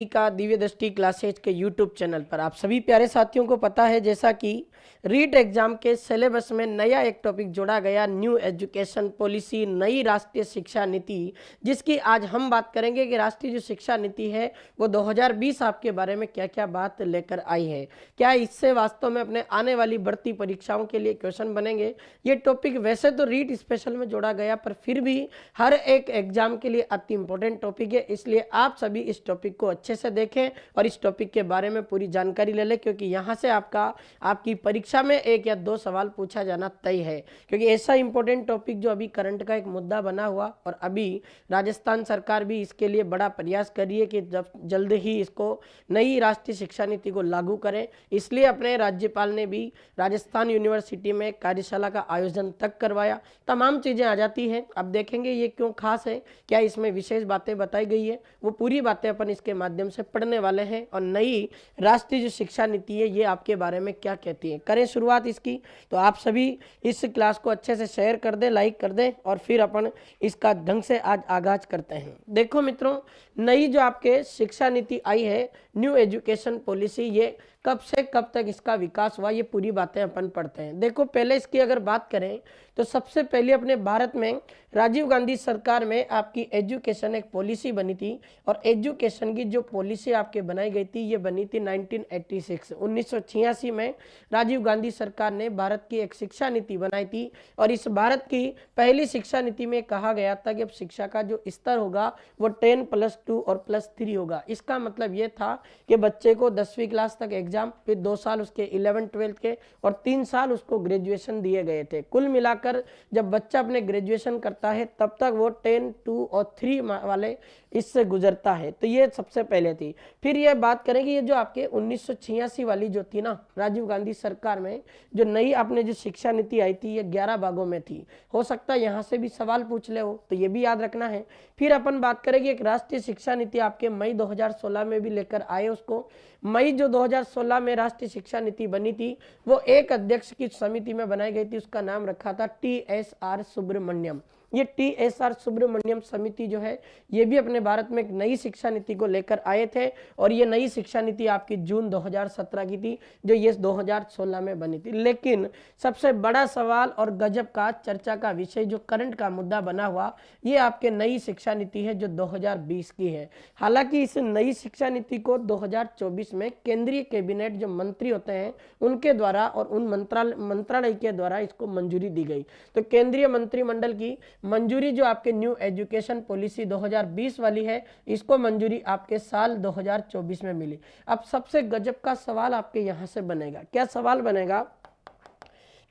का दिव्य दृष्टि क्लासेज के यूट्यूब चैनल पर आप सभी प्यारे साथियों को पता है, जैसा कि रीट एग्जाम के सिलेबस में नया एक टॉपिक जोड़ा गया, न्यू एजुकेशन पॉलिसी, नई राष्ट्रीय शिक्षा नीति, जिसकी आज हम बात करेंगे कि राष्ट्रीय जो शिक्षा नीति है वो 2020 आपके बारे में क्या क्या बात लेकर आई है, क्या इससे वास्तव में अपने आने वाली बढ़ती परीक्षाओं के लिए क्वेश्चन बनेंगे। ये टॉपिक वैसे तो रीट स्पेशल में जोड़ा गया, पर फिर भी हर एक एग्जाम के लिए अति इंपॉर्टेंट टॉपिक है, इसलिए आप सभी इस टॉपिक को अच्छे से देखें और इस टॉपिक के बारे में पूरी जानकारी ले लें, क्योंकि यहाँ से आपकी परीक्षा में 1 या 2 सवाल पूछा जाना तय है। क्योंकि ऐसा इंपॉर्टेंट टॉपिक जो अभी करंट का एक मुद्दा बना हुआ, और अभी राजस्थान सरकार भी इसके लिए बड़ा प्रयास कर रही है कि जब जल्द ही इसको नई राष्ट्रीय शिक्षा नीति को लागू करें। इसलिए अपने राज्यपाल ने भी राजस्थान यूनिवर्सिटी में कार्यशाला का आयोजन तक करवाया। तमाम चीज़ें आ जाती हैं, अब देखेंगे ये क्यों खास है, क्या इसमें विशेष बातें बताई गई है, वो पूरी बातें अपन इसके माध्यम से पढ़ने वाले हैं। और नई राष्ट्रीय जो शिक्षा नीति है ये आपके बारे में क्या कहती है। करें शुरुआत इसकी, तो आप सभी इस क्लास को अच्छे से शेयर कर दें, लाइक कर दें, और फिर अपन इसका ढंग से आज आगाज करते हैं। देखो मित्रों, नई जो आपके शिक्षा नीति आई है, न्यू एजुकेशन पॉलिसी, ये कब से कब तक इसका विकास हुआ, ये पूरी बातें अपन पढ़ते हैं। देखो, पहले इसकी अगर बात करें तो सबसे पहले अपने भारत में राजीव गांधी सरकार में आपकी एजुकेशन एक पॉलिसी बनी थी, और एजुकेशन की जो पॉलिसी आपके बनाई गई थी ये बनी थी 1986 में राजीव गांधी सरकार ने भारत की एक शिक्षा नीति बनाई थी। और इस भारत की पहली शिक्षा नीति में कहा गया था कि अब शिक्षा का जो स्तर होगा वो 10+2 और +3 होगा। इसका मतलब ये था कि बच्चे को 10वीं क्लास तक एग्जाम, फिर 2 साल उसके 11th-12th के, और 3 साल उसको ग्रेजुएशन दिए गए थे। कुल मिलाकर जब बच्चा अपने ग्रेजुएशन करता है तब तक वो 10, 2 और 3 वाले इससे गुजरता है। तो ये सबसे पहले थी। फिर ये बात करें कि ये जो आपके 1986 वाली जो थी ना, राजीव गांधी सरकार में जो नई आपने जो शिक्षा नीति आई थी, ये 11 भागों में थी। हो सकता है यहाँ से भी सवाल पूछ ले हो, तो ये भी याद रखना है। फिर अपन बात करेंगे एक राष्ट्रीय शिक्षा नीति आपके मई 2016 में भी लेकर आए उसको। मई जो 2016 में राष्ट्रीय शिक्षा नीति बनी थी वो एक अध्यक्ष की समिति में बनाई गई थी, उसका नाम रखा था TSR सुब्रमण्यम। ये TSR सुब्रमण्यम समिति जो है ये भी अपने भारत में एक नई शिक्षा नीति को लेकर आए थे, और ये नई शिक्षा नीति आपकी जून 2017 की थी, जो ये 2016 में बनी थी। लेकिन सबसे बड़ा सवाल और गजब का चर्चा का विषय जो करंट का मुद्दा बना हुआ, ये आपके नई शिक्षा नीति है जो 2020 की है। हालांकि इस नई शिक्षा नीति को 2024 में केंद्रीय कैबिनेट जो मंत्री होते हैं उनके द्वारा और उन मंत्रालय के द्वारा इसको मंजूरी दी गई। तो केंद्रीय मंत्रिमंडल की मंजूरी जो आपके न्यू एजुकेशन पॉलिसी 2020 वाली है, इसको मंजूरी आपके साल 2024 में मिली। अब सबसे गजब का सवाल आपके यहाँ से बनेगा। क्या सवाल बनेगा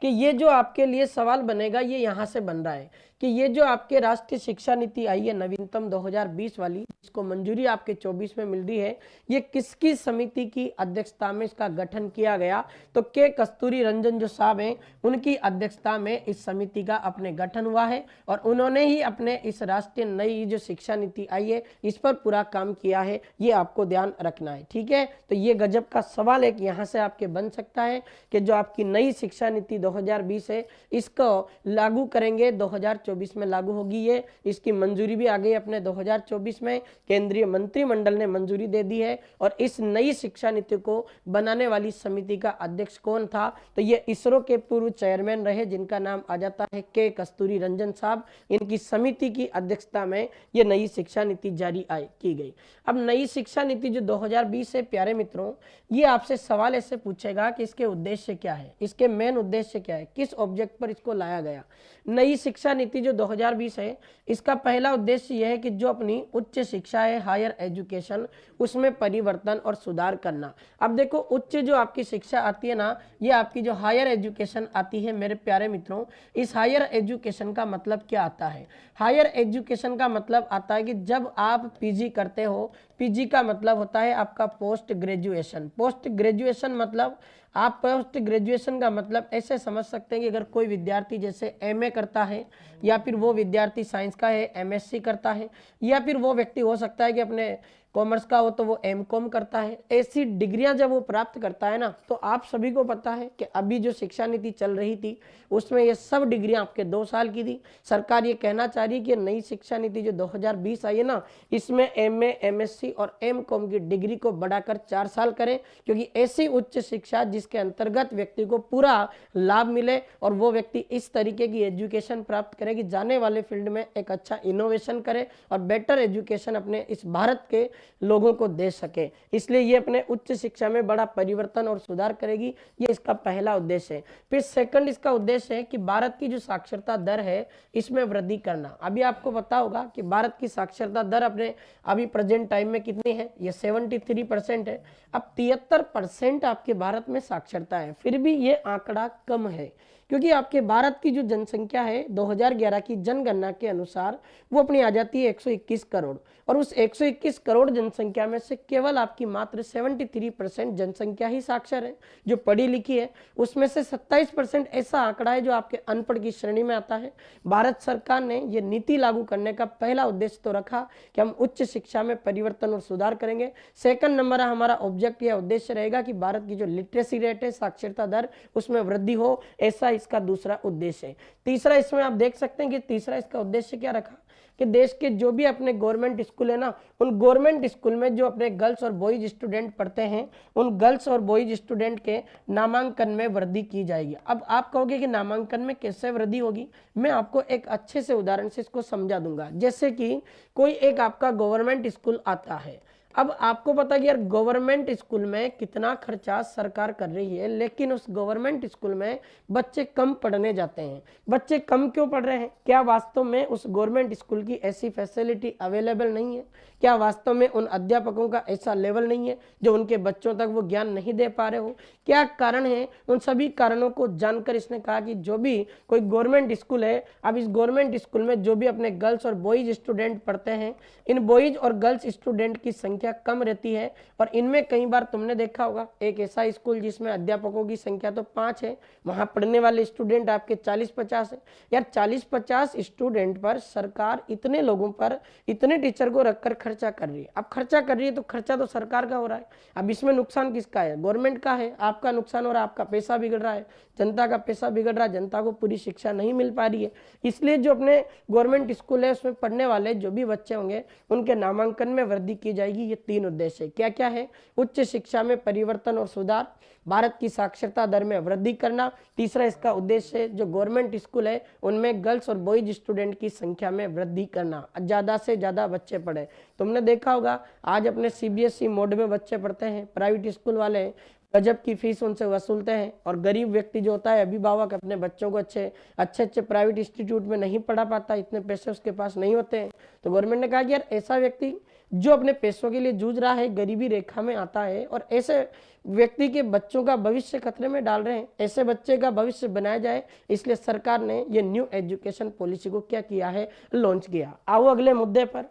कि ये जो आपके लिए सवाल बनेगा ये यहाँ से बन रहा है कि ये जो आपके राष्ट्रीय शिक्षा नीति आई है नवीनतम 2020 वाली, इसको मंजूरी आपके 24 में मिल रही है, ये किसकी समिति की अध्यक्षता में इसका गठन किया गया। तो के कस्तूरी रंजन जो साहब हैं उनकी अध्यक्षता में इस समिति का अपने गठन हुआ है, और उन्होंने ही अपने इस राष्ट्रीय नई जो शिक्षा नीति आई है इस पर पूरा काम किया है। ये आपको ध्यान रखना है, ठीक है। तो ये गजब का सवाल एक यहाँ से आपके बन सकता है कि जो आपकी नई शिक्षा नीति 2020 है इसको लागू करेंगे, 2024 में लागू होगी। ये इसकी मंजूरी भी आ गई अपने 2024 में, केंद्रीय मंत्रिमंडल ने मंजूरी दे दी है। और इस नई शिक्षा नीति को बनाने वाली समिति का अध्यक्ष कौन था, तो ये इसरो के पूर्व चेयरमैन रहे जिनका नाम आ जाता है के कस्तूरी रंजन साहब। इनकी समिति की अध्यक्षता में ये नई शिक्षा नीति जारी की गई। अब नई शिक्षा नीति जो 2020 है प्यारे मित्रों, ये आपसे सवाल ऐसे पूछेगा कि इसके उद्देश्य क्या है, इसके मेन उद्देश्य क्या है, किस ऑब्जेक्ट पर इसको लाया गया। नई शिक्षा नीति जो 2020 है इसका पहला उद्देश्य यह है कि जो अपनी उच्च शिक्षा है, हायर एजुकेशन, उसमें परिवर्तन और सुधार करना। अब देखो, उच्च जो आपकी शिक्षा आती है ना, ये आपकी जो हायर एजुकेशन आती है मेरे प्यारे मित्रों, इस हायर एजुकेशन का मतलब क्या आता है। हायर एजुकेशन का मतलब आता है कि जब आप पीजी करते हो, पीजी का मतलब होता है आपका पोस्ट ग्रेजुएशन। पोस्ट ग्रेजुएशन मतलब आप पोस्ट ग्रेजुएशन का मतलब ऐसे समझ सकते हैं कि अगर कोई विद्यार्थी जैसे एमए करता है, या फिर वो विद्यार्थी साइंस का है एमएससी करता है, या फिर वो व्यक्ति हो सकता है कि अपने कॉमर्स का हो तो वो एमकॉम करता है। ऐसी डिग्रियां जब वो प्राप्त करता है ना, तो आप सभी को पता है कि अभी जो शिक्षा नीति चल रही थी उसमें ये सब डिग्रियां आपके 2 साल की थी। सरकार ये कहना चाह रही है कि नई शिक्षा नीति जो 2020 आई है ना, इसमें एमए, एमएससी और एमकॉम की डिग्री को बढ़ाकर 4 साल करें, क्योंकि ऐसी उच्च शिक्षा जिसके अंतर्गत व्यक्ति को पूरा लाभ मिले और वो व्यक्ति इस तरीके की एजुकेशन प्राप्त करे कि जाने वाले फील्ड में एक अच्छा इनोवेशन करे और बेटर एजुकेशन अपने इस भारत के लोगों को दे सके। इसलिए ये अपने उच्च शिक्षा में बड़ा परिवर्तन और सुधार करेगी, ये इसका पहला उद्देश्य है। फिर सेकंड इसका उद्देश्य है कि भारत की जो साक्षरता दर है इसमें वृद्धि करना। अभी आपको पता होगा कि भारत की साक्षरता दर अपने अभी प्रेजेंट टाइम में कितनी है, ये 73% है। अब 73% आपके भारत में साक्षरता है, फिर भी ये आंकड़ा कम है, क्योंकि आपके भारत की जो जनसंख्या है 2011 की जनगणना के अनुसार वो अपनी आ जाती है 121 करोड़, और उस 121 करोड़ जनसंख्या में से केवल आपकी मात्र 73% जनसंख्या ही साक्षर है, जो पढ़ी लिखी है। उसमें से 27% ऐसा आंकड़ा है जो आपके अनपढ़ की श्रेणी में आता है। भारत सरकार ने ये नीति लागू करने का पहला उद्देश्य तो रखा कि हम उच्च शिक्षा में परिवर्तन और सुधार करेंगे। सेकंड नंबर हमारा ऑब्जेक्ट या उद्देश्य रहेगा कि भारत की जो लिटरेसी रेट है, साक्षरता दर, उसमें वृद्धि हो, ऐसा इसका दूसरा उद्देश्य है। तीसरा इसमें आप देख सकते हैं कि तीसरा इसका उद्देश्य क्या रखा कि देश के जो भी अपने गवर्नमेंट स्कूल है ना, उन गवर्नमेंट स्कूल में जो अपने गर्ल्स और बॉयज स्टूडेंट पढ़ते हैं, उन गर्ल्स और बॉयज स्टूडेंट के नामांकन में वृद्धि की जाएगी। अब आप कहोगे कि नामांकन में कैसे वृद्धि होगी, मैं आपको एक अच्छे से उदाहरण से इसको समझा दूंगा। जैसे कि कोई एक आपका गवर्नमेंट स्कूल आता है, अब आपको पता है कि यार गवर्नमेंट स्कूल में कितना खर्चा सरकार कर रही है, लेकिन उस गवर्नमेंट स्कूल में बच्चे कम पढ़ने जाते हैं। बच्चे कम क्यों पढ़ रहे हैं? क्या वास्तव में उस गवर्नमेंट स्कूल की ऐसी फैसिलिटी अवेलेबल नहीं है? क्या वास्तव में उन अध्यापकों का ऐसा लेवल नहीं है जो उनके बच्चों तक वो ज्ञान नहीं दे पा रहे हो? क्या कारण है? उन सभी कारणों को जानकर इसने कहा कि जो भी कोई गवर्नमेंट स्कूल है, अब इस गवर्नमेंट स्कूल में जो भी अपने गर्ल्स और बॉयज स्टूडेंट पढ़ते हैं, इन बॉयज और गर्ल्स स्टूडेंट की संख्या कम रहती है, और इनमें कई बार तुमने देखा होगा एक ऐसा स्कूल जिसमें अध्यापकों की संख्या तो 5 है, वहां पढ़ने वाले स्टूडेंट आपके 40-50 है। यार 40-50 स्टूडेंट पर सरकार इतने लोगों पर, इतने टीचर को रखकर खर्चा कर रही है। अब खर्चा कर रही है तो खर्चा तो सरकार का हो रहा है। अब इसमें नुकसान किसका है? गवर्नमेंट का है। आपका नुकसान हो रहा है, आपका पैसा बिगड़ रहा है, जनता का पैसा बिगड़ रहा है, जनता को पूरी शिक्षा नहीं मिल पा रही है। इसलिए जो अपने गवर्नमेंट स्कूल है उसमें पढ़ने वाले जो भी बच्चे होंगे उनके नामांकन में वृद्धि की जाएगी। ये 3 उद्देश्य क्या क्या है? उच्च शिक्षा में परिवर्तन और सुधार, भारत की साक्षरता दर में वृद्धि करना, तीसरा इसका उद्देश्य जो गवर्नमेंट स्कूल है उनमें गर्ल्स और बॉयज स्टूडेंट की संख्या में वृद्धि करना, ज्यादा से ज्यादा बच्चे पढ़े। तुमने देखा होगा आज अपने सीबीएसई मोड में बच्चे पढ़ते हैं, प्राइवेट स्कूल वाले गजब की फीस उनसे वसूलते हैं, और गरीब व्यक्ति जो होता है, अभिभावक, अपने बच्चों को अच्छे प्राइवेट इंस्टीट्यूट में नहीं पढ़ा पाता, इतने पैसे उसके पास नहीं होते हैं। तो गवर्नमेंट ने कहा कि यार ऐसा व्यक्ति जो अपने पैसों के लिए जूझ रहा है, गरीबी रेखा में आता है, और ऐसे व्यक्ति के बच्चों का भविष्य खतरे में डाल रहे हैं, ऐसे बच्चे का भविष्य बनाया जाए, इसलिए सरकार ने ये न्यू एजुकेशन पॉलिसी को क्या किया है? लॉन्च किया। आओ अगले मुद्दे पर।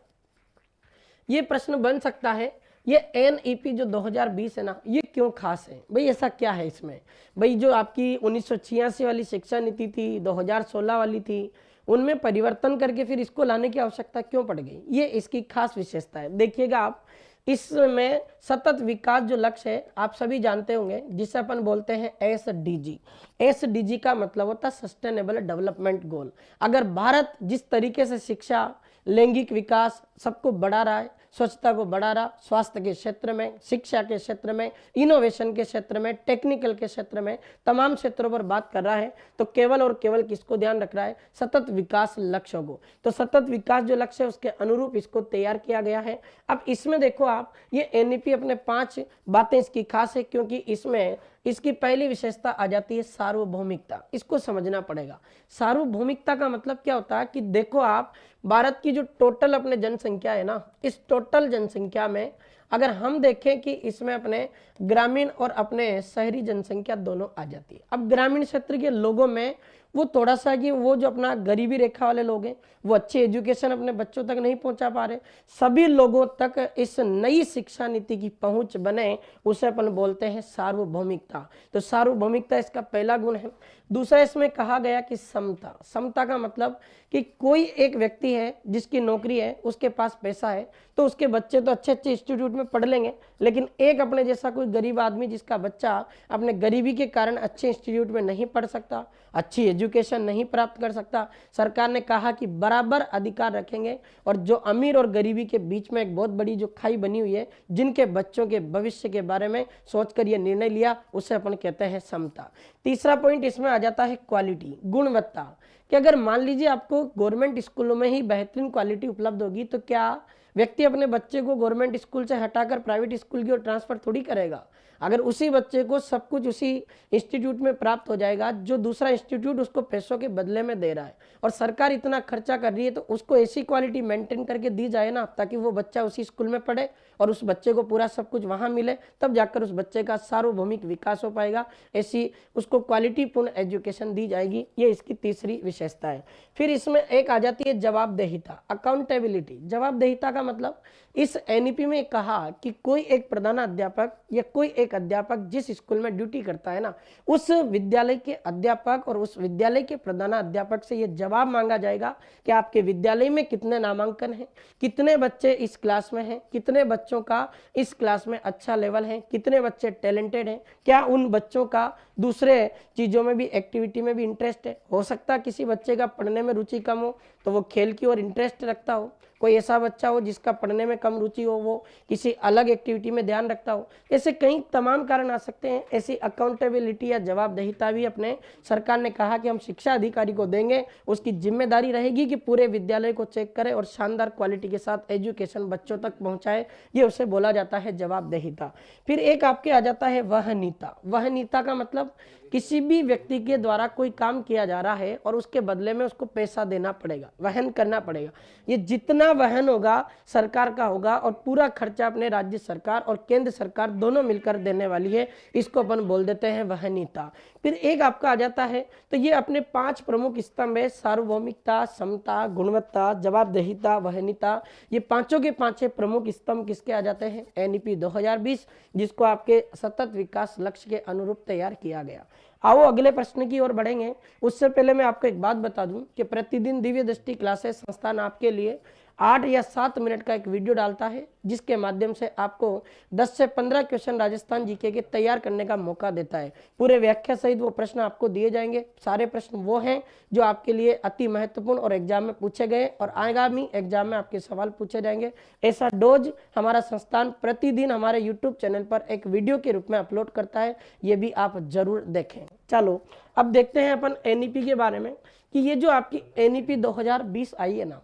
ये प्रश्न बन सकता है, ये एनईपी जो 2020 है ना, ये क्यों खास है? भाई ऐसा क्या है इसमें? भाई जो आपकी 1986 वाली शिक्षा नीति थी, 2016 वाली थी, उनमें परिवर्तन करके फिर इसको लाने की आवश्यकता क्यों पड़ गई? ये इसकी खास विशेषता है। देखिएगा आप, इसमें सतत विकास जो लक्ष्य है आप सभी जानते होंगे, जिसे अपन बोलते हैं एसडीजी। एसडीजी का मतलब होता है सस्टेनेबल डेवलपमेंट गोल। अगर भारत जिस तरीके से शिक्षा, लैंगिक विकास सबको बढ़ा रहा है, स्वच्छता को बढ़ा रहा, स्वास्थ्य के क्षेत्र में, शिक्षा के क्षेत्र में, इनोवेशन के क्षेत्र में, टेक्निकल के क्षेत्र में, तमाम क्षेत्रों पर बात कर रहा है, तो केवल और केवल किसको ध्यान रख रहा है? सतत विकास लक्ष्यों को। तो सतत विकास जो लक्ष्य है उसके अनुरूप इसको तैयार किया गया है। अब इसमें देखो आप, ये एनईपी अपने 5 बातें इसकी खास है, क्योंकि इसमें इसकी पहली विशेषता आ जाती है सार्वभौमिकता। इसको समझना पड़ेगा। सार्वभौमिकता का मतलब क्या होता है कि देखो आप, भारत की जो टोटल अपने जनसंख्या है ना, इस टोटल जनसंख्या में अगर हम देखें कि इसमें अपने ग्रामीण और अपने शहरी जनसंख्या दोनों आ जाती है। अब ग्रामीण क्षेत्र के लोगों में वो थोड़ा सा कि वो जो अपना गरीबी रेखा वाले लोग हैं वो अच्छी एजुकेशन अपने बच्चों तक नहीं पहुंचा पा रहे, सभी लोगों तक इस नई शिक्षा नीति की पहुंच बने, उसे अपन बोलते हैं सार्वभौमिकता। तो सार्वभौमिकता इसका पहला गुण है। दूसरा इसमें कहा गया कि समता। समता का मतलब कि कोई एक व्यक्ति है जिसकी नौकरी है, उसके पास पैसा है, तो उसके बच्चे तो अच्छे अच्छे इंस्टीट्यूट में पढ़ लेंगे, लेकिन एक अपने जैसा कोई गरीब आदमी जिसका बच्चा अपने गरीबी के कारण अच्छे इंस्टीट्यूट में नहीं पढ़ सकता, अच्छी एजुकेशन नहीं प्राप्त कर सकता, सरकार ने कहा कि बराबर अधिकार रखेंगे। और जो अमीर और गरीबी के बीच में एक बहुत बड़ी जो खाई बनी हुई है, जिनके बच्चों के भविष्य के बारे में सोचकर यह निर्णय लिया, उसे अपन कहते हैं समता। तीसरा पॉइंट इसमें आ जाता है क्वालिटी, गुणवत्ता। कि अगर मान लीजिए आपको गवर्नमेंट स्कूलों में ही बेहतरीन क्वालिटी उपलब्ध होगी, तो क्या व्यक्ति अपने बच्चे को गवर्नमेंट स्कूल से हटाकर प्राइवेट स्कूल की ओर ट्रांसफर थोड़ी करेगा। अगर उसी बच्चे को सब कुछ उसी इंस्टीट्यूट में प्राप्त हो जाएगा जो दूसरा इंस्टीट्यूट उसको पैसों के बदले में दे रहा है, और सरकार इतना खर्चा कर रही है, तो उसको ऐसी क्वालिटी मेंटेन करके दी जाए ना, ताकि वो बच्चा उसी स्कूल में पढ़े और उस बच्चे को पूरा सब कुछ वहां मिले, तब जाकर उस बच्चे का सार्वभौमिक विकास हो पाएगा। ऐसी उसको क्वालिटीपूर्ण एजुकेशन दी जाएगी। ये इसकी तीसरी विशेषता है। फिर इसमें एक आ जाती है जवाबदेहिता, अकाउंटेबिलिटी। जवाबदेहिता का मतलब इस एनईपी में कहा कि कोई एक प्रधानाध्यापक या कोई एक अध्यापक जिस स्कूल में ड्यूटी करता है ना, उस विद्यालय के अध्यापक और उस विद्यालय के प्रधानाध्यापक से यह जवाब मांगा जाएगा कि आपके विद्यालय में कितने नामांकन हैं, कितने बच्चे इस क्लास में हैं, कितने बच्चों का इस क्लास में अच्छा लेवल है, कितने बच्चे टैलेंटेड हैं, क्या उन बच्चों का दूसरे चीज़ों में भी, एक्टिविटी में भी इंटरेस्ट है। हो सकता है किसी बच्चे का पढ़ने में रुचि कम हो तो वो खेल की ओर इंटरेस्ट रखता हो, कोई ऐसा बच्चा हो जिसका पढ़ने में कम रुचि हो, वो किसी अलग एक्टिविटी में ध्यान रखता हो। ऐसे कई तमाम कारण आ सकते हैं। ऐसी अकाउंटेबिलिटी या जवाबदेहिता भी अपने सरकार ने कहा कि हम शिक्षा अधिकारी को देंगे, उसकी जिम्मेदारी रहेगी कि पूरे विद्यालय को चेक करे और शानदार क्वालिटी के साथ एजुकेशन बच्चों तक पहुंचाए। ये उसे बोला जाता है जवाबदेहिता। फिर एक आपके आ जाता है वहनीयता। वहनीयता का मतलब किसी भी व्यक्ति के द्वारा कोई काम किया जा रहा है और उसके बदले में उसको पैसा देना पड़ेगा, वहन करना पड़ेगा। ये जितना वहन होगा सरकार का होगा, और पूरा खर्चा अपने राज्य सरकार और केंद्र सरकार दोनों मिलकर देने वाली है। इसको अपन बोल देते हैं वहनीयता। फिर एक आपका आ जाता है, तो ये अपने 5 प्रमुख स्तंभ है, सार्वभौमिकता, समता, गुणवत्ता, जवाबदेहिता, वहनीयता। ये पांचों के पांचों प्रमुख स्तंभ किसके आ जाते हैं? एनईपी 2020, जिसको आपके सतत विकास लक्ष्य के अनुरूप तैयार किया गया। आओ अगले प्रश्न की ओर बढ़ेंगे। उससे पहले मैं आपको एक बात बता दूं कि प्रतिदिन दिव्य दृष्टि क्लासेस संस्थान आपके लिए 8 या 7 मिनट का एक वीडियो डालता है, जिसके माध्यम से आपको 10 से 15 क्वेश्चन राजस्थान जीके के तैयार करने का मौका देता है। पूरे व्याख्या सहित वो प्रश्न आपको दिए जाएंगे। सारे प्रश्न वो हैं जो आपके लिए अति महत्वपूर्ण और एग्जाम में पूछे गए और आगामी एग्जाम में आपके सवाल पूछे जाएंगे। ऐसा डोज हमारा संस्थान प्रतिदिन हमारे यूट्यूब चैनल पर एक वीडियो के रूप में अपलोड करता है, ये भी आप जरूर देखें। चलो अब देखते हैं अपन एनईपी के बारे में कि ये जो आपकी एनईपी 2020 आई है ना,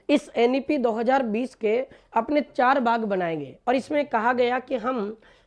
इस एनईपी 2020 के अपने 4 भाग बनाए गए। और इसमें कहा गया कि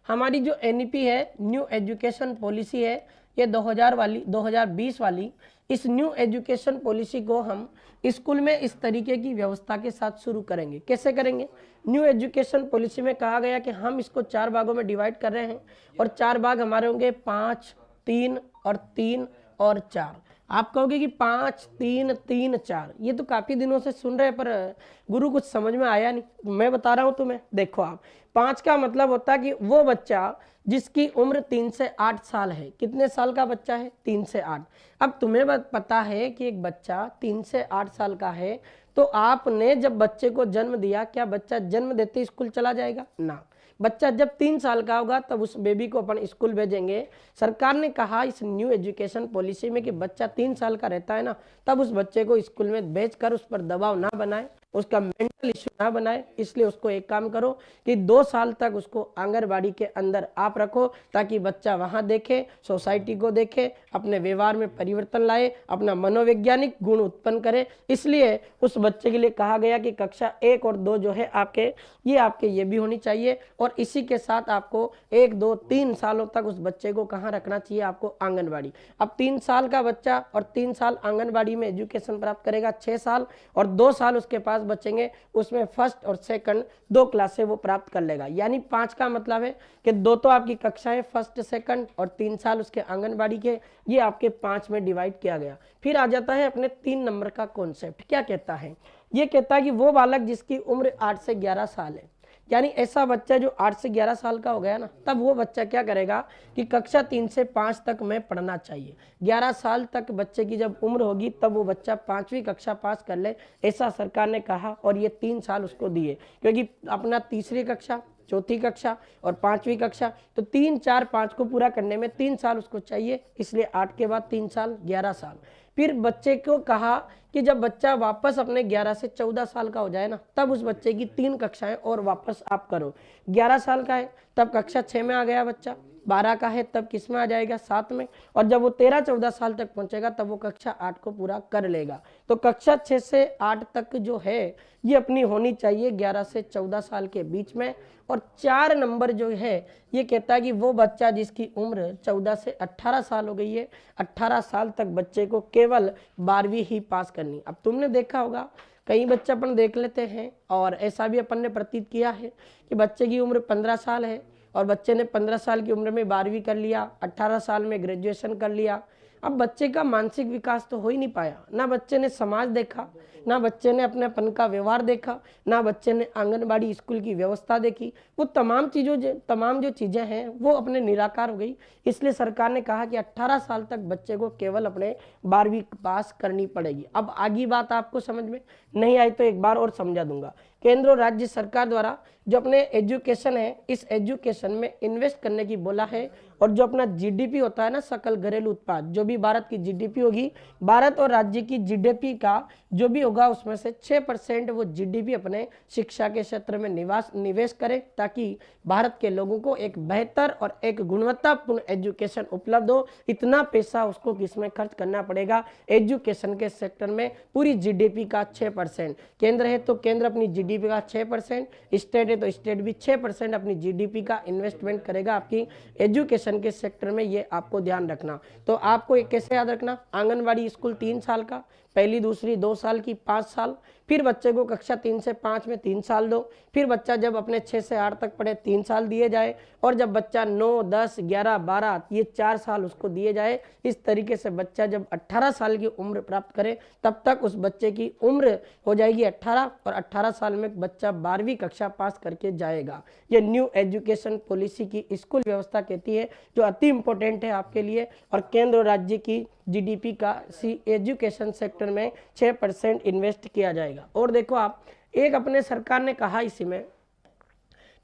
हमारी जो एनईपी है, न्यू एजुकेशन पॉलिसी है, ये 2020 वाली, इस न्यू एजुकेशन पॉलिसी को हम स्कूल में इस तरीके की व्यवस्था के साथ शुरू करेंगे। कैसे करेंगे? न्यू एजुकेशन पॉलिसी में कहा गया कि हम इसको 4 भागों में डिवाइड कर रहे हैं, और 4 भाग हमारे होंगे 5, 3 और 3 और 4। आप कहोगे कि 5, 3, 3, 4, ये तो काफी दिनों से सुन रहे हैं, पर गुरु कुछ समझ में आया नहीं। मैं बता रहा हूं तुम्हें। देखो, आप 5 का मतलब होता है कि वो बच्चा जिसकी उम्र 3 से 8 साल है। कितने साल का बच्चा है? 3 से 8। अब तुम्हें पता है कि एक बच्चा 3 से 8 साल का है, तो आपने जब बच्चे को जन्म दिया, क्या बच्चा जन्म देते ही स्कूल चला जाएगा? ना। बच्चा जब 3 साल का होगा तब उस बेबी को अपन स्कूल भेजेंगे। सरकार ने कहा इस न्यू एजुकेशन पॉलिसी में कि बच्चा 3 साल का रहता है ना, तब उस बच्चे को स्कूल में भेजकर उस पर दबाव ना बनाए, उसका मेंटल इश्यू ना बनाए। इसलिए उसको एक काम करो कि 2 साल तक उसको आंगनबाड़ी के अंदर आप रखो, ताकि बच्चा वहां देखे, सोसाइटी को देखे, अपने व्यवहार में परिवर्तन लाए, अपना मनोवैज्ञानिक गुण उत्पन्न करे। इसलिए उस बच्चे के लिए कहा गया कि कक्षा 1 और 2 जो है आपके ये भी होनी चाहिए। और इसी के साथ आपको 1, 2, 3 सालों तक उस बच्चे को कहाँ रखना चाहिए? आपको आंगनबाड़ी। अब 3 साल का बच्चा और 3 साल आंगनबाड़ी में एजुकेशन प्राप्त करेगा, 6 साल, और 2 साल उसके पास बचेंगे, उसमें फर्स्ट और सेकंड 2 क्लासें वो प्राप्त कर लेगा। यानी 5 का मतलब है कि 2 तो आपकी कक्षाएं फर्स्ट सेकंड और 3 साल उसके आंगनबाड़ी के, ये आपके 5 में डिवाइड किया गया। फिर आ जाता है अपने 3 नंबर का कॉन्सेप्ट। क्या कहता है? ये कहता है कि वो बालक जिसकी उम्र 8 से 11 साल है, यानी ऐसा बच्चा जो 8 से 11 साल का हो गया ना, तब वो बच्चा क्या करेगा कि कक्षा 3 से 5 तक में पढ़ना चाहिए। 11 साल तक बच्चे की जब उम्र होगी तब वो बच्चा 5वीं कक्षा पास कर ले, ऐसा सरकार ने कहा। और ये 3 साल उसको दिए, क्योंकि अपना तीसरी कक्षा, चौथी कक्षा और 5वीं कक्षा, तो 3, 4, 5 को पूरा करने में 3 साल उसको चाहिए, इसलिए 8 के बाद 3 साल 11 साल। फिर बच्चे को कहा कि जब बच्चा वापस अपने 11 से 14 साल का हो जाए ना, तब उस बच्चे की 3 कक्षाएं और वापस आप करो। 11 साल का है तब कक्षा 6 में आ गया बच्चा, 12 का है तब किस में आ जाएगा, 7 में, और जब वो 13-14 साल तक पहुंचेगा तब वो कक्षा 8 को पूरा कर लेगा। तो कक्षा 6 से 8 तक जो है ये अपनी होनी चाहिए 11 से 14 साल के बीच में। और 4 नंबर जो है ये कहता है कि वो बच्चा जिसकी उम्र 14 से 18 साल हो गई है, 18 साल तक बच्चे को केवल 12वीं ही पास करनी। अब तुमने देखा होगा, कई बच्चे अपन देख लेते हैं और ऐसा भी अपन ने प्रतीत किया है कि बच्चे की उम्र 15 साल है और बच्चे ने 15 साल की उम्र में 12वीं कर लिया, 18 साल में ग्रेजुएशन कर लिया। अब बच्चे का मानसिक विकास तो हो ही नहीं पाया, ना बच्चे ने समाज देखा, ना बच्चे ने अपनेपन का व्यवहार देखा, ना बच्चे ने आंगनबाड़ी स्कूल की व्यवस्था देखी। वो तमाम जो चीज़ें हैं वो अपने निराकार हो गई। इसलिए सरकार ने कहा कि 18 साल तक बच्चे को केवल अपने 12वीं पास करनी पड़ेगी। अब आगे बात आपको समझ में नहीं आई तो एक बार और समझा दूंगा। केंद्र और राज्य सरकार द्वारा जो अपने एजुकेशन है, इस एजुकेशन में इन्वेस्ट करने की बोला है। और जो अपना जीडीपी होता है ना, सकल घरेलू उत्पाद, जो भी भारत की जीडीपी होगी, भारत और राज्य की जीडीपी का जो भी होगा उसमें से 6% वो जीडीपी अपने शिक्षा के क्षेत्र में निवेश करे, ताकि भारत के लोगों को एक बेहतर और एक गुणवत्तापूर्ण एजुकेशन उपलब्ध हो। इतना पैसा उसको किसमें खर्च करना पड़ेगा? एजुकेशन के सेक्टर में। पूरी जीडीपी का 6%। केंद्र है तो केंद्र अपनी जीडीपी का 6%, स्टेट है तो स्टेट भी 6% अपनी जीडीपी का इन्वेस्टमेंट करेगा आपकी एजुकेशन के सेक्टर में। ये आपको ध्यान रखना। तो आपको एक कैसे याद रखना? आंगनबाड़ी स्कूल 3 साल का, पहली दूसरी 2 साल की 5 साल, फिर बच्चे को कक्षा 3 से 5 में 3 साल दो, फिर बच्चा जब अपने 6 से 8 तक पढ़े 3 साल दिए जाए, और जब बच्चा 9, 10, 11, 12 ये 4 साल उसको दिए जाए। इस तरीके से बच्चा जब 18 साल की उम्र प्राप्त करे तब तक उस बच्चे की उम्र हो जाएगी 18, और 18 साल में बच्चा 12वीं कक्षा पास करके जाएगा। ये न्यू एजुकेशन पॉलिसी की स्कूल व्यवस्था कहती है, जो अति इम्पोर्टेंट है आपके लिए। और केंद्र और राज्य की जीडीपी का एजुकेशन सेक्टर में 6% इन्वेस्ट किया जाएगा। और देखो आप, एक अपने सरकार ने कहा इसी में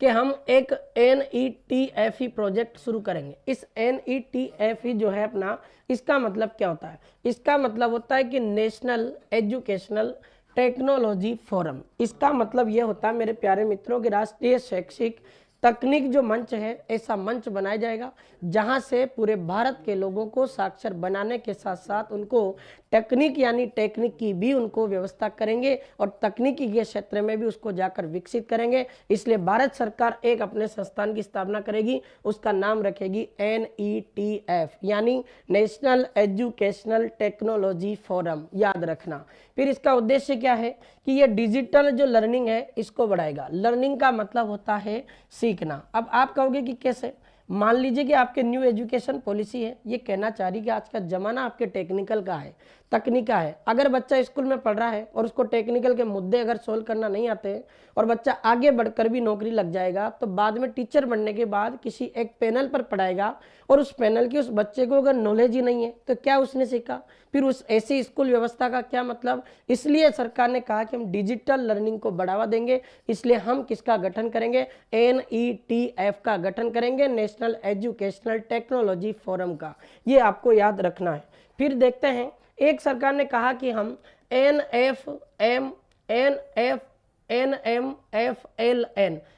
कि हम एक NETFE प्रोजेक्ट शुरू करेंगे। इस NETFE जो है अपना, इसका मतलब क्या होता है? इसका मतलब होता है कि नेशनल एजुकेशनल टेक्नोलॉजी फोरम। इसका मतलब यह होता है मेरे प्यारे मित्रों कि राष्ट्रीय शैक्षिक तकनीक जो मंच है, ऐसा मंच बनाया जाएगा जहां से पूरे भारत के लोगों को साक्षर बनाने के साथ साथ उनको टेक्निक यानी टेक्निक की भी उनको व्यवस्था करेंगे और तकनीकी के क्षेत्र में भी उसको जाकर विकसित करेंगे। इसलिए भारत सरकार एक अपने संस्थान की स्थापना करेगी, उसका नाम रखेगी NETF यानी नेशनल एजुकेशनल टेक्नोलॉजी फोरम। याद रखना। फिर इसका उद्देश्य क्या है कि ये डिजिटल जो लर्निंग है इसको बढ़ाएगा। लर्निंग का मतलब होता है सीखना। अब आप कहोगे कि कैसे? मान लीजिए कि आपके न्यू एजुकेशन पॉलिसी है, ये कहना चाह रही कि आज का जमाना आपके टेक्निकल का है, तकनीक का है। अगर बच्चा स्कूल में पढ़ रहा है और उसको टेक्निकल के मुद्दे अगर सोल्व करना नहीं आते और बच्चा आगे बढ़कर भी नौकरी लग जाएगा, तो बाद में टीचर बनने के बाद किसी एक पैनल पर पढ़ाएगा और उस पैनल की उस बच्चे को अगर नॉलेज ही नहीं है तो क्या उसने सीखा? फिर उस ऐसी स्कूल व्यवस्था का क्या मतलब? इसलिए सरकार ने कहा कि हम डिजिटल लर्निंग को बढ़ावा देंगे। इसलिए हम किसका गठन करेंगे? NETF का गठन करेंगे, नेशनल एजुकेशनल टेक्नोलॉजी फोरम का। ये आपको याद रखना है। फिर देखते हैं, एक सरकार ने कहा कि हम NMFLN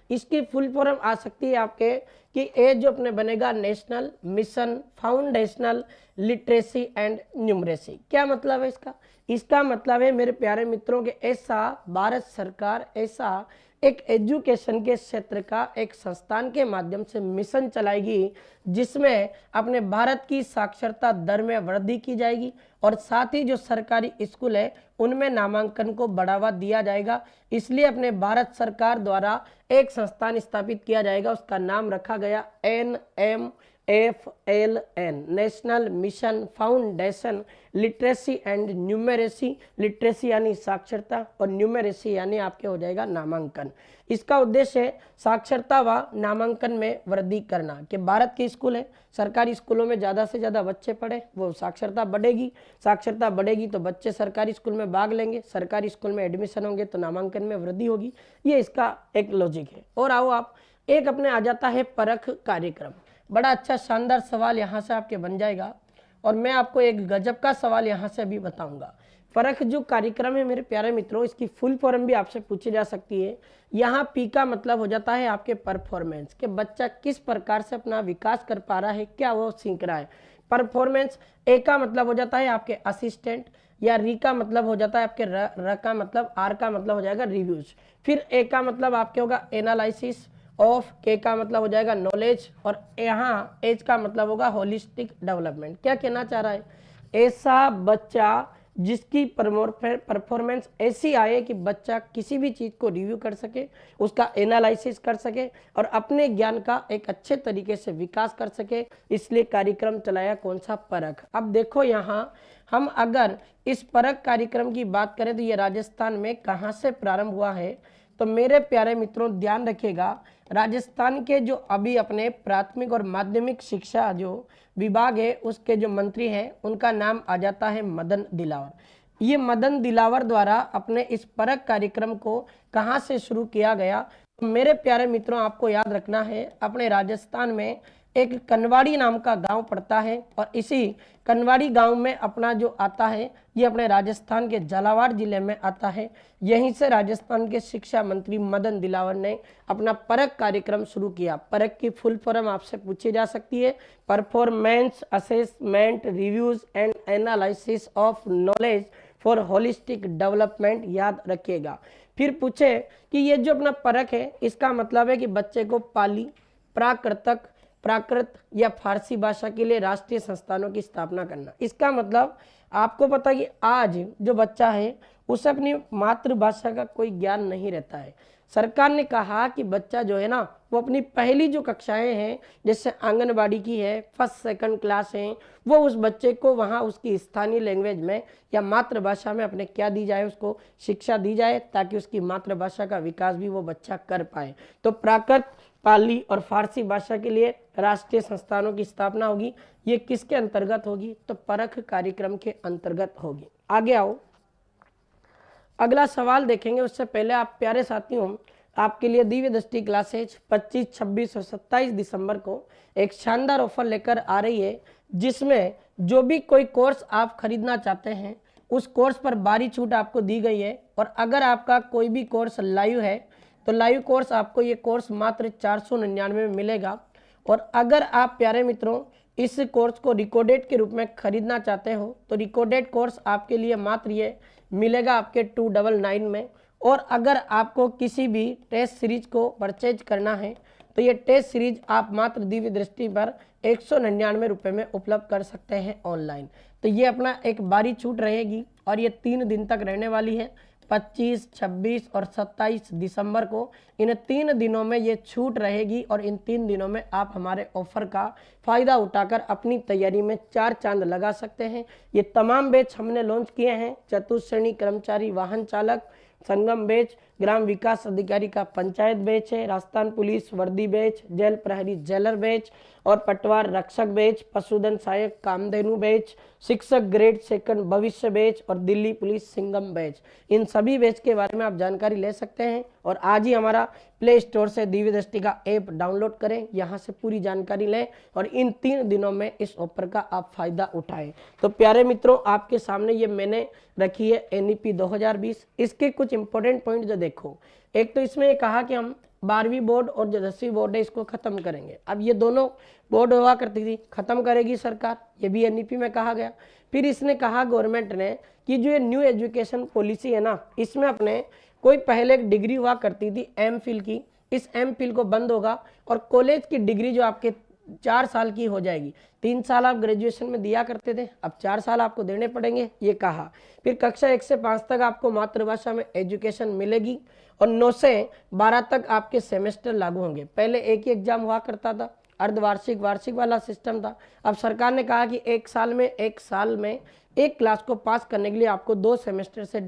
इसकी फुल फॉर्म आ सकती है आपके कि ए जो अपने बनेगा national mission foundational literacy and numeracy. क्या मतलब है इसका? इसका मतलब है मेरे प्यारे मित्रों के ऐसा भारत सरकार ऐसा एक एजुकेशन के क्षेत्र का एक संस्थान के माध्यम से मिशन चलाएगी, जिसमें अपने भारत की साक्षरता दर में वृद्धि की जाएगी और साथ ही जो सरकारी स्कूल है उनमें नामांकन को बढ़ावा दिया जाएगा। इसलिए अपने भारत सरकार द्वारा एक संस्थान स्थापित किया जाएगा, उसका नाम रखा गया NMFLN, national mission foundation literacy and numeracy. Literacy यानी साक्षरता और न्यूमेरेसी यानी आपके हो जाएगा नामांकन। इसका उद्देश्य है साक्षरता व नामांकन में वृद्धि करना, कि भारत के स्कूल है, सरकारी स्कूलों में ज़्यादा से ज़्यादा बच्चे पढ़े, वो साक्षरता बढ़ेगी, साक्षरता बढ़ेगी तो बच्चे सरकारी स्कूल में भाग लेंगे, सरकारी स्कूल में एडमिशन होंगे तो नामांकन में वृद्धि होगी। ये इसका एक लॉजिक है। और आओ आप एक अपने आ जाता है परख कार्यक्रम। बड़ा अच्छा शानदार सवाल यहाँ से आपके बन जाएगा और मैं आपको एक गजब का सवाल यहाँ से अभी बताऊंगा। परख जो कार्यक्रम है मेरे प्यारे मित्रों, इसकी फुल फॉर्म भी आपसे पूछी जा सकती है। यहाँ पी का मतलब हो जाता है आपके परफॉर्मेंस, के बच्चा किस प्रकार से अपना विकास कर पा रहा है, क्या वो सीख रहा है, परफॉर्मेंस। ए का मतलब हो जाता है आपके असिस्टेंट, या री का मतलब हो जाता है आपके र का मतलब, आर का मतलब हो जाएगा रिव्यूज, फिर ए का मतलब आपके होगा एनालिसिस ऑफ, के का मतलब हो जाएगा नॉलेज, और यहाँ एच का मतलब होगा होलिस्टिक डेवलपमेंट। क्या कहना चाह रहा है, ऐसा बच्चा जिसकी परफॉर्मेंस ऐसी आए कि बच्चा किसी भी चीज़ को रिव्यू कर सके, उसका एनालिसिस कर सके और अपने ज्ञान का एक अच्छे तरीके से विकास कर सके, इसलिए कार्यक्रम चलाया कौन सा, परख। अब देखो यहाँ हम अगर इस परख कार्यक्रम की बात करें तो ये राजस्थान में कहाँ से प्रारंभ हुआ है, तो मेरे प्यारे मित्रों ध्यान रखिएगा, राजस्थान के जो अभी अपने प्राथमिक और माध्यमिक शिक्षा जो विभाग है उसके जो मंत्री हैं उनका नाम आ जाता है मदन दिलावर। ये मदन दिलावर द्वारा अपने इस परख कार्यक्रम को कहाँ से शुरू किया गया, तो मेरे प्यारे मित्रों आपको याद रखना है, अपने राजस्थान में एक कनवाड़ी नाम का गांव पड़ता है और इसी कनवाड़ी गांव में अपना जो आता है ये अपने राजस्थान के झालावाड़ जिले में आता है। यहीं से राजस्थान के शिक्षा मंत्री मदन दिलावर ने अपना परख कार्यक्रम शुरू किया। परख की फुल फॉर्म आपसे पूछी जा सकती है, performance assessment reviews and analysis of knowledge for holistic development, याद रखिएगा। फिर पूछे कि ये जो अपना परख है इसका मतलब है कि बच्चे को पाली, प्राकृतक, प्राकृत या फारसी भाषा के लिए राष्ट्रीय संस्थानों की स्थापना करना। इसका मतलब आपको पता है कि आज जो बच्चा है उसे अपनी मातृभाषा का कोई ज्ञान नहीं रहता है। सरकार ने कहा कि बच्चा जो है ना वो अपनी पहली जो कक्षाएं हैं जैसे आंगनबाड़ी की है, फर्स्ट सेकंड क्लास हैं, वो उस बच्चे को वहाँ उसकी स्थानीय लैंग्वेज में या मातृभाषा में अपने क्या दी जाए, उसको शिक्षा दी जाए ताकि उसकी मातृभाषा का विकास भी वो बच्चा कर पाए। तो प्राकृत, पाली और फारसी भाषा के लिए राष्ट्रीय संस्थानों की स्थापना होगी। ये किसके अंतर्गत होगी, तो परख कार्यक्रम के अंतर्गत होगी। आगे आओ अगला सवाल देखेंगे, उससे पहले आप प्यारे साथियों आपके लिए दिव्य दृष्टि क्लासेज 25, 26 और 27 दिसंबर को एक शानदार ऑफर लेकर आ रही है, जिसमें जो भी कोई कोर्स आप खरीदना चाहते हैं उस कोर्स पर भारी छूट आपको दी गई है। और अगर आपका कोई भी कोर्स लाइव है तो लाइव कोर्स आपको ये कोर्स मात्र 499 में मिलेगा। और अगर आप प्यारे मित्रों इस कोर्स को रिकॉर्डेड के रूप में खरीदना चाहते हो तो रिकॉर्डेड कोर्स आपके लिए मात्र ये मिलेगा आपके 299 में। और अगर आपको किसी भी टेस्ट सीरीज को परचेज करना है तो ये टेस्ट सीरीज आप मात्र दिव्य दृष्टि पर 199 रुपये में उपलब्ध कर सकते हैं ऑनलाइन। तो ये अपना एक बारी छूट रहेगी और ये 3 दिन तक रहने वाली है, 25, 26 और 27 दिसंबर को। इन 3 दिनों में ये छूट रहेगी और इन 3 दिनों में आप हमारे ऑफर का फ़ायदा उठाकर अपनी तैयारी में 4 चांद लगा सकते हैं। ये तमाम बैच हमने लॉन्च किए हैं, चतुर्थ श्रेणी कर्मचारी वाहन चालक संगम बैच, ग्राम विकास अधिकारी का पंचायत बैच है, राजस्थान पुलिस वर्दी बैच, जेल प्रहरी जेलर बैच और पटवार रक्षक बैच, पशुधन सहायक कामधेनु बैच, शिक्षक ग्रेड 2 भविष्य बैच और दिल्ली पुलिस सिंगम बैच। इन सभी बैच के बारे में आप जानकारी ले सकते हैं और आज ही हमारा प्ले स्टोर से दिव्य दृष्टि का ऐप डाउनलोड करें, यहाँ से पूरी जानकारी लें और इन 3 दिनों में इस ऑफर का आप फायदा उठाएं। तो प्यारे मित्रों आपके सामने ये मैंने रखी है NEP 2020। इसके कुछ इंपॉर्टेंट पॉइंट जो देखो, एक तो इसमें ये कहा कि हम 12वीं बोर्ड और जो 10वीं बोर्ड है इसको खत्म करेंगे। अब ये दोनों बोर्ड हुआ करती थी, खत्म करेगी सरकार, ये भी NEP में कहा गया। फिर इसने कहा गवर्नमेंट ने कि जो ये न्यू एजुकेशन पॉलिसी है ना, इसमें अपने कोई पहले एक डिग्री हुआ करती थी एमफिल की, इस एमफिल को बंद होगा और कॉलेज की डिग्री जो आपके 4 साल की हो जाएगी। 3 साल आप ग्रेजुएशन में दिया करते थे, अब 4 साल आपको देने पड़ेंगे, ये कहा। फिर कक्षा 1 से 5 तक आपको मातृभाषा में एजुकेशन मिलेगी और 9 से 12 तक आपके सेमेस्टर लागू होंगे। पहले एक ही एग्जाम हुआ करता था, अर्धवार्षिक वार्षिक वाला सिस्टम था। अब सरकार ने कहा कि एक साल में एक क्लास को पास करने के लिए आपको 2 सेमेस्टर से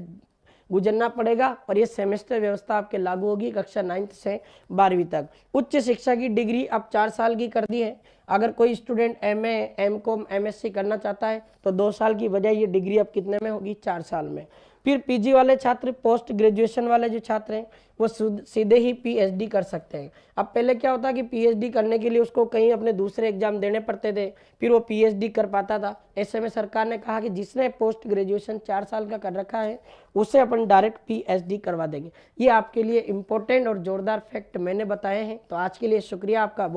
गुजरना पड़ेगा और ये सेमेस्टर व्यवस्था आपके लागू होगी कक्षा 9 से 12वीं तक। उच्च शिक्षा की डिग्री अब 4 साल की कर दी है। अगर कोई स्टूडेंट एमए, एमकॉम, एमएससी करना चाहता है तो 2 साल की बजाय ये डिग्री अब कितने में होगी, 4 साल में। फिर पीजी वाले छात्र, पोस्ट ग्रेजुएशन वाले जो छात्र हैं वो सीधे ही पीएचडी कर सकते हैं। अब पहले क्या होता कि पीएचडी करने के लिए उसको कहीं अपने दूसरे एग्जाम देने पड़ते थे, फिर वो पीएचडी कर पाता था। ऐसे में सरकार ने कहा कि जिसने पोस्ट ग्रेजुएशन 4 साल का कर रखा है उसे अपन डायरेक्ट पीएचडी करवा देंगे। ये आपके लिए इंपॉर्टेंट और जोरदार फैक्ट मैंने बताए हैं। तो आज के लिए शुक्रिया आपका बहुत।